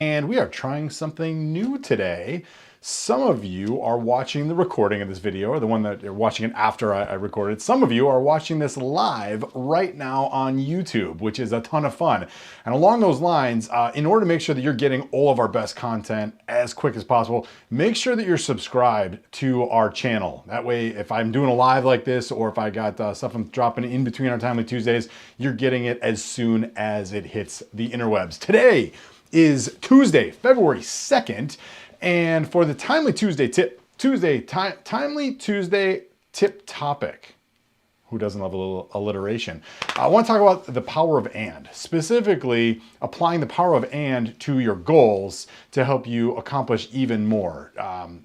And we are trying something new today. Some of you are watching the recording of this video, or the one that you're watching it after I recorded. Some of you are watching this live right now on YouTube, which is a ton of fun. And along those lines, in order to make sure that you're getting all of our best content as quick as possible, make sure that you're subscribed to our channel. That way, if I'm doing a live like this, or if I got stuff I'm dropping in between our Timely Tuesdays, you're getting it as soon as it hits the interwebs. Today is Tuesday, February 2nd, and for the Timely Tuesday tip, Timely Tuesday tip topic. Who doesn't love a little alliteration? I want to talk about the power of and, specifically applying the power of and to your goals to help you accomplish even more.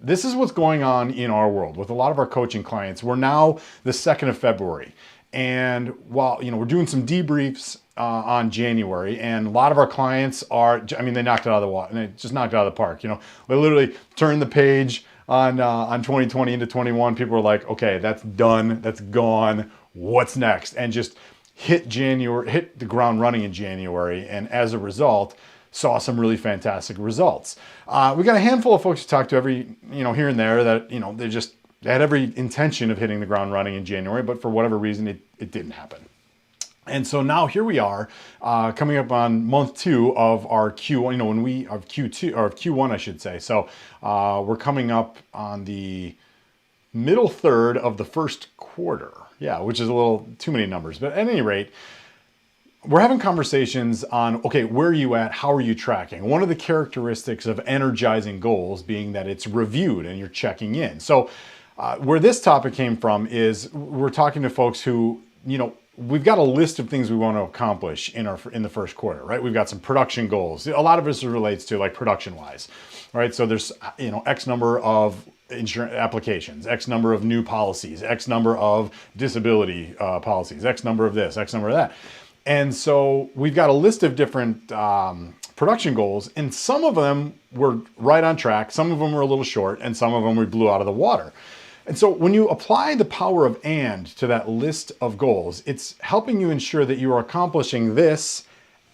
This is what's going on in our world with a lot of our coaching clients. We're now the 2nd of February. And while, we're doing some debriefs on January, and a lot of our clients are, they knocked it out of the water, and they just knocked it out of the park. They literally turned the page on 2020 into 21. People were like, okay, that's done, that's gone, what's next? And just hit the ground running in January, and as a result, saw some really fantastic results. We got a handful of folks to talk to every, here and there that, they had every intention of hitting the ground running in January, but for whatever reason, it didn't happen. And so now here we are, coming up on month 2 of our Q1, of Q2, or Q1, I should say. So we're coming up on the middle third of the first quarter. Yeah, which is a little too many numbers. But at any rate, we're having conversations on, okay, where are you at? How are you tracking? One of the characteristics of energizing goals being that it's reviewed and you're checking in. So where this topic came from is we're talking to folks who, we've got a list of things we want to accomplish in the first quarter, right? We've got some production goals. A lot of this relates to like production wise, right? So there's, X number of insurance applications, X number of new policies, X number of disability policies, X number of this, X number of that. And so we've got a list of different production goals, and some of them were right on track. Some of them were a little short, and some of them we blew out of the water. And so when you apply the power of and to that list of goals, it's helping you ensure that you are accomplishing this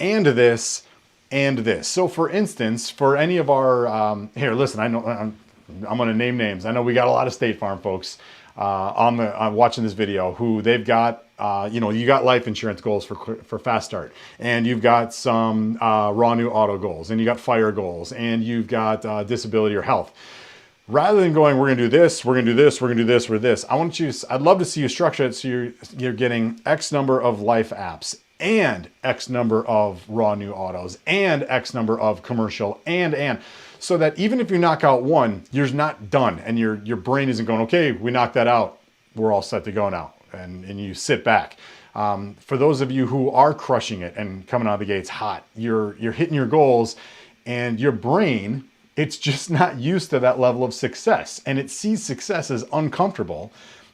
and this and this. So for instance, for any of our, here, listen, I know I'm going to name names. I know we got a lot of State Farm folks on watching this video who they've got, you got life insurance goals for Fast Start, and you've got some raw new auto goals, and you got fire goals, and you've got disability or health. Rather than going, we're going to do this, we're going to do this, we're going to do this, or this, I'd love to see you structure it so you're getting X number of life apps, and X number of raw new autos, and X number of commercial, and. So that even if you knock out one, you're not done, and your brain isn't going, okay, we knocked that out, we're all set to go now, and you sit back. For those of you who are crushing it and coming out of the gates hot, you're hitting your goals, and your brain, it's just not used to that level of success, and it sees success as uncomfortable,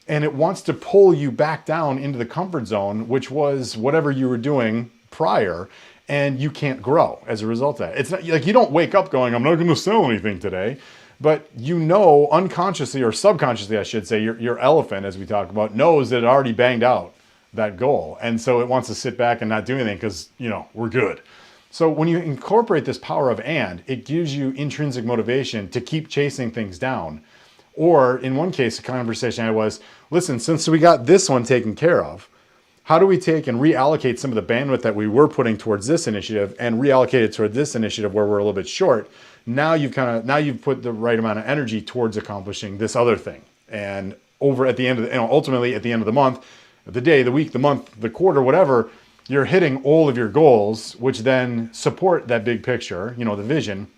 and it wants to pull you back down into the comfort zone, which was whatever you were doing prior, and you can't grow as a result of that. It's not like you don't wake up going, I'm not going to sell anything today, but unconsciously or subconsciously, I should say, your elephant, as we talk about, knows that it already banged out that goal, and so it wants to sit back and not do anything because, we're good. So when you incorporate this power of and, it gives you intrinsic motivation to keep chasing things down. Or in one case, a conversation I was, listen, since we got this one taken care of, how do we take and reallocate some of the bandwidth that we were putting towards this initiative and reallocate it toward this initiative where we're a little bit short? Now you've put the right amount of energy towards accomplishing this other thing. And over at the end of ultimately at the end of the month, the day, the week, the month, the quarter, whatever, you're hitting all of your goals, which then support that big picture, the vision,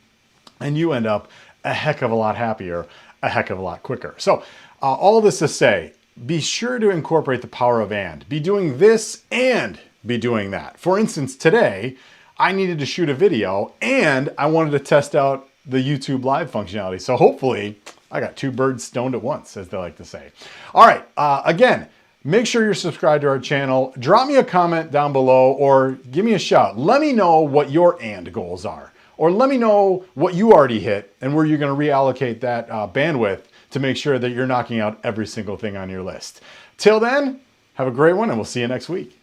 and you end up a heck of a lot happier, a heck of a lot quicker. So all this to say, be sure to incorporate the power of and. Be doing this and be doing that. For instance, today, I needed to shoot a video and I wanted to test out the YouTube live functionality. So hopefully I got 2 birds stoned at once, as they like to say. All right, again, make sure you're subscribed to our channel. Drop me a comment down below or give me a shout. Let me know what your and goals are. Or let me know what you already hit and where you're going to reallocate that bandwidth to make sure that you're knocking out every single thing on your list. Till then, have a great one, and we'll see you next week.